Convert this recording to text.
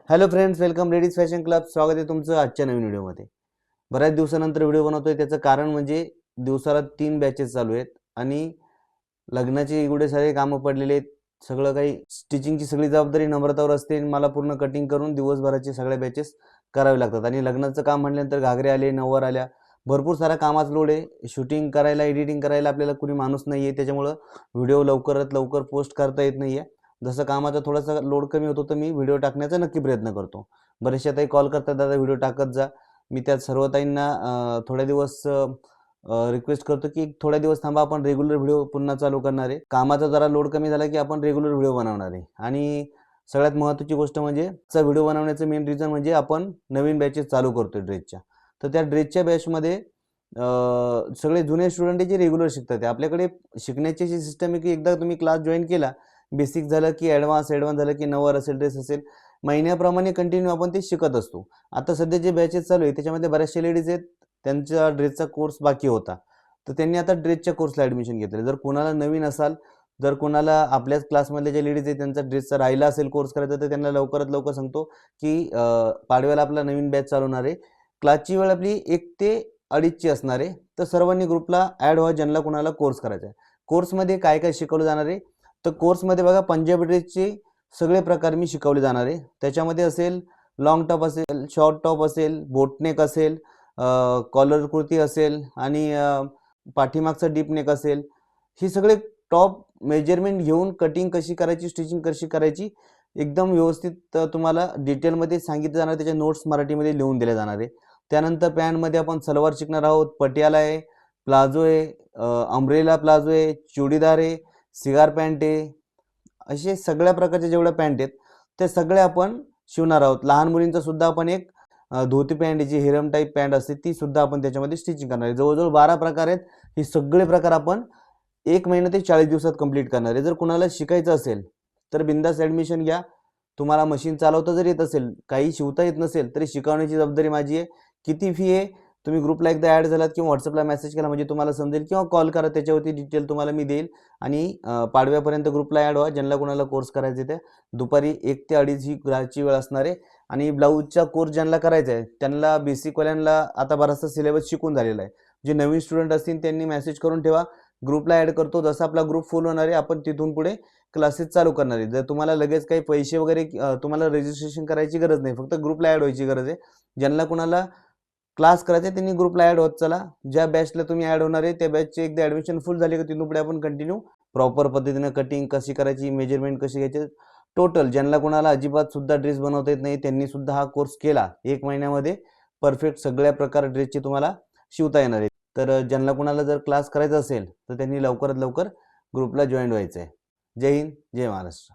Hello friends, welcome ladies fashion club. स्वागत आहे तुमचं आजच्या नवीन व्हिडिओमध्ये. बऱ्याच दिवसानंतर व्हिडिओ बनवतोय. त्याचं कारण म्हणजे दिवसाला 3 बॅचेस चालू आहेत आणि लग्नाचे एवढे सारे कामं पडलेले आहेत. सगळं काही स्टिचिंगची सगळी जबाबदारी नम्रतावर असते. मला पूर्ण कटिंग करून दिवसभराचे सगळे बॅचेस करावे लागतात आणि लग्नाचं काम म्हटल्यानंतर घागरे आले, नऊवार आल्या, भरपूर सारा कामाचा लोड आहे. शूटिंग करायला, एडिटिंग करायला आपल्याला कुणी माणूस नाही आहे. त्याच्यामुळं व्हिडिओ लवकरात लवकर पोस्ट करता येत नाही आहे. जसं कामाचा थोडासा लोड कमी होतो तर मी व्हिडिओ टाकण्याचा नक्की प्रयत्न करतो. बरेचशा ताई कॉल करतात, दादा व्हिडिओ टाकत जा. मी त्यात सर्व ताईंना थोड्या दिवस रिक्वेस्ट करतो की थोड्या दिवस थांबा, आपण रेग्युलर व्हिडिओ पुन्हा चालू करणार आहे. कामाचा जरा लोड कमी झाला की आपण रेग्युलर व्हिडिओ बनवणार आहे. आणि सगळ्यात महत्त्वाची गोष्ट म्हणजे व्हिडिओ बनवण्याचं मेन रिझन म्हणजे आपण नवीन बॅचेस चालू करतोय ड्रेसच्या. तर त्या ड्रेसच्या बॅचमध्ये सगळे जुने स्टुडंट जे रेग्युलर शिकतात ते आपल्याकडे शिकण्याची अशी सिस्टम आहे की एकदा तुम्ही क्लास जॉईन केला, बेसिक झालं की ॲडव्हान्स झालं की नऊवार असेल, ड्रेस असेल, महिन्याप्रमाणे कंटिन्यू आपण ते शिकत असतो. आता सध्या जे बॅचेस चालू आहे त्याच्यामध्ये बऱ्याचशा लेडीज आहेत, त्यांचा ड्रेसचा कोर्स बाकी होता, तर त्यांनी आता ड्रेसच्या कोर्सला ॲडमिशन घेतलं. जर कोणाला नवीन असाल, जर कोणाला आपल्याच क्लासमधले जे लेडीज आहेत त्यांचा ड्रेसचा राहिला असेल कोर्स करायचा, तर त्यांना लवकरात लवकर सांगतो की पाडव्याला आपला नवीन बॅच चालू होणार आहे. क्लासची वेळ आपली 1 ते 2:30ची असणार आहे. तर सर्वांनी ग्रुपला ॲड व्हा ज्यांना कोणाला कोर्स करायचा आहे. कोर्समध्ये काय काय शिकवलं जाणार आहे, तर कोर्समध्ये बघा पंजाबी ड्रेसचे सगळे प्रकार मी शिकवले जाणार आहे. त्याच्यामध्ये असेल लॉंग टॉप असेल, शॉर्ट टॉप असेल, बोटनेक असेल, कॉलर कुर्ती असेल आणि पाठीमागचा डीप नेक असेल. ही सगळे टॉप मेजरमेंट घेऊन कटिंग कशी करायची, स्टिचिंग कशी करायची एकदम व्यवस्थित तुम्हाला डिटेलमध्ये सांगितलं जाणार. त्याच्या नोट्स मराठीमध्ये लिहून दिल्या जाणार आहे. त्यानंतर पॅन्टमध्ये आपण सलवार शिकणार आहोत, पटियाला आहे, प्लाझो आहे, अम्ब्रेला प्लाझो आहे, चुडीदार आहे, सिगार पॅन्ट आहे. असे सगळ्या प्रकारचे जेवढ्या पॅन्ट आहेत ते सगळे आपण शिवणार आहोत. लहान मुलींचा सुद्धा आपण एक धोती पॅन्ट जी हिरम टाईप पॅन्ट असते ती सुद्धा आपण त्याच्यामध्ये स्टिचिंग करणार आहे. जवळजवळ 12 प्रकार आहेत. हे सगळे प्रकार आपण 1 महिना ते 40 दिवसात कंप्लीट करणार आहे. जर कुणाला शिकायचं असेल तर बिंदास ॲडमिशन घ्या. तुम्हाला मशीन चालवता जर येत असेल, काही शिवता येत नसेल तरी शिकवण्याची जबाबदारी माझी आहे. किती फी आहे तुम्ही ग्रुपला एकदा ॲड झालात किंवा व्हॉट्सअपला मेसेज केला म्हणजे तुम्हाला समजेल, किंवा कॉल करा, त्याच्यावरती डिटेल तुम्हाला मी देईल. आणि पाडव्यापर्यंत ग्रुपला ॲड व्हा ज्यांना कोणाला कोर्स करायचा आहे. त्या दुपारी 1 ते 2:30 ही क्लासची वेळ असणार आहे. आणि ब्लाऊजचा कोर्स ज्यांना करायचा आहे त्यांना बेसिकवाल्यांना आता बराचसा सिलेबस शिकून झालेला आहे. जे नवीन स्टुडंट असतील त्यांनी मेसेज करून ठेवा, ग्रुपला ॲड करतो. जसा आपला ग्रुप फुल होणार आहे आपण तिथून पुढे क्लासेस चालू करणार आहे. जर तुम्हाला लगेच काही पैसे वगैरे तुम्हाला रजिस्ट्रेशन करायची गरज नाही, फक्त ग्रुपला ॲड व्हायची गरज आहे. ज्यांना कोणाला क्लास करायचे त्यांनी ग्रुपला ॲड होत चला. ज्या बॅचला तुम्ही ॲड होणार आहे त्या बॅचचे एकदा ॲडमिशन फुल झाले की तिथून पुढे आपण कंटिन्यू प्रॉपर पद्धतीने कटिंग कशी करायची, मेजरमेंट कशी घ्यायचे, टोटल ज्यांना कोणाला अजिबात सुद्धा ड्रेस बनवता येत नाही त्यांनी सुद्धा हा कोर्स केला 1 महिन्यामध्ये परफेक्ट सगळ्या प्रकार ड्रेसचे तुम्हाला शिवता येणार आहे. तर ज्यांना कोणाला जर क्लास करायचा असेल तर त्यांनी लवकरात लवकर ग्रुपला जॉईन व्हायचं आहे. जय हिंद, जय महाराष्ट्र.